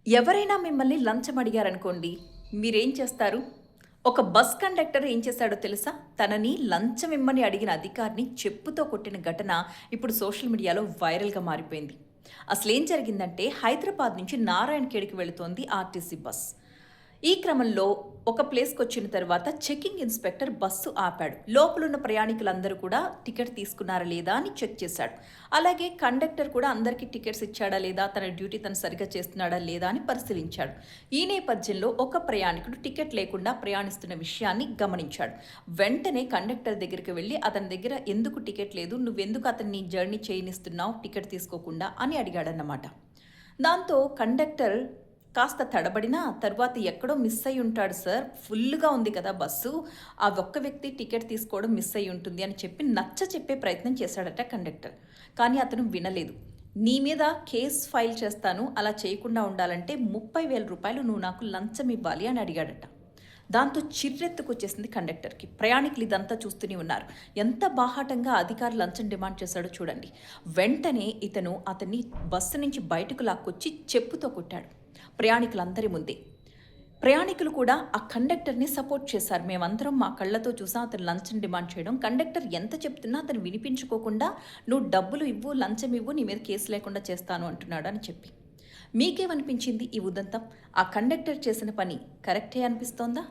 ఎవరైనా మిమ్మల్ని లంచం అడిగారనుకోండి, మీరేం చేస్తారు? ఒక బస్ కండక్టర్ ఏం చేశాడో తెలుసా? తనని లంచం ఇమ్మని అడిగిన అధికారిని చెప్పుతో కొట్టిన ఘటన ఇప్పుడు సోషల్ మీడియాలో వైరల్‌గా మారిపోయింది. అసలేం జరిగిందంటే హైదరాబాద్ నుంచి నారాయణఖేడ్‌కి వెళుతోంది ఆర్టీసీ బస్. ఈ క్రమంలో ఒక ప్లేస్‌కొచ్చిన తర్వాత చెకింగ్ ఇన్స్‌పెక్టర్ బస్సు ఆపాడు. లోపలున్న ప్రయాణికులందరూ కూడా టికెట్ తీసుకున్నారా లేదా అని చెక్ చేశాడు. అలాగే కండక్టర్ కూడా అందరికీ టికెట్స్ ఇచ్చాడా లేదా, తన డ్యూటీ తను సరిగ్గా చేస్తున్నాడా లేదా అని పరిశీలించాడు. ఈ నేపథ్యంలో ఒక ప్రయాణికుడు టికెట్ లేకుండా ప్రయాణిస్తున్న విషయాన్ని గమనించాడు. వెంటనే కండక్టర్ దగ్గరికి వెళ్లి అతని దగ్గర ఎందుకు టికెట్ లేదు, నువ్వెందుకు అతన్ని జర్నీ చేయనిస్తున్నావు టికెట్ తీసుకోకుండా అని అడిగాడన్నమాట. దాంతో కండక్టర్ కాస్త తడబడినా తర్వాత ఎక్కడో మిస్ అయ్యి ఉంటాడు సార్, ఫుల్‌గా ఉంది కదా బస్సు, ఆ ఒక్క వ్యక్తి టికెట్ తీసుకోవడం మిస్ అయ్యి ఉంటుంది అని చెప్పి నచ్చ చెప్పే ప్రయత్నం చేశాడట కండక్టర్. కానీ అతను వినలేదు. నీ మీద కేస్ ఫైల్ చేస్తాను, అలా చేయకుండా ఉండాలంటే 30,000 రూపాయలు నువ్వు నాకు లంచం ఇవ్వాలి అని అడిగాడట. దాంతో చిర్రెత్తుకొచ్చేసింది కండక్టర్‌కి. ప్రయాణికులు ఇదంతా చూస్తూనే ఉన్నారు. ఎంత బాహాటంగా అధికారి లంచం డిమాండ్ చేశాడో చూడండి. వెంటనే ఇతను అతన్ని బస్సు నుంచి బయటకు లాక్కొచ్చి చెప్పుతో కొట్టాడు ప్రయాణికులందరి ముందే. ప్రయాణికులు కూడా ఆ కండక్టర్‌ని సపోర్ట్ చేశారు. మేమందరం మా కళ్ళతో చూసాం అతను లంచం డిమాండ్ చేయడం. కండక్టర్ ఎంత చెప్తున్నా అతను వినిపించుకోకుండా నువ్వు డబ్బులు ఇవ్వు, లంచం ఇవ్వు, నీ మీద కేసు లేకుండా చేస్తాను అంటున్నాడు అని చెప్పి. మీకేమనిపించింది ఈ ఉదంతం? ఆ కండక్టర్ చేసిన పని కరెక్టే అనిపిస్తోందా?